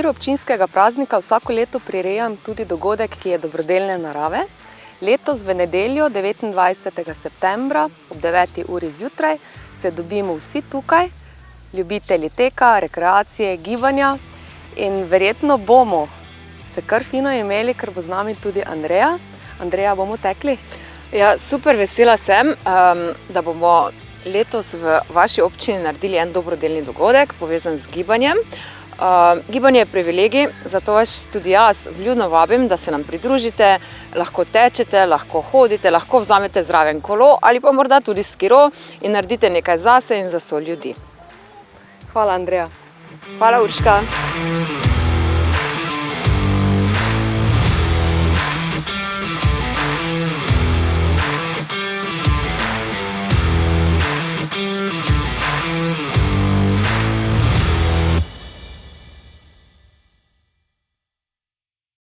okviru občinskega praznika vsako leto prirejam tudi dogodek, ki je dobrodelne narave. Letos v nedeljo, 29. septembra ob 9. uri zjutraj se dobimo vsi tukaj, ljubitelji teka, rekreacije, gibanja in verjetno bomo se kar fino imeli, ker bo z nami tudi Andreja. Andreja, bomo tekli? Ja, super vesela sem, da bomo letos v vaši občini naredili en dobrodelni dogodek, povezan z gibanjem. Gibanje je privilegij, zato vas tudi jaz vljudno vabim, da se nam pridružite, lahko tečete, lahko hodite, lahko vzamete zraven kolo ali pa morda tudi skiro in naredite nekaj zase in za soljudi. Hvala, Andreja. Hvala, Urška.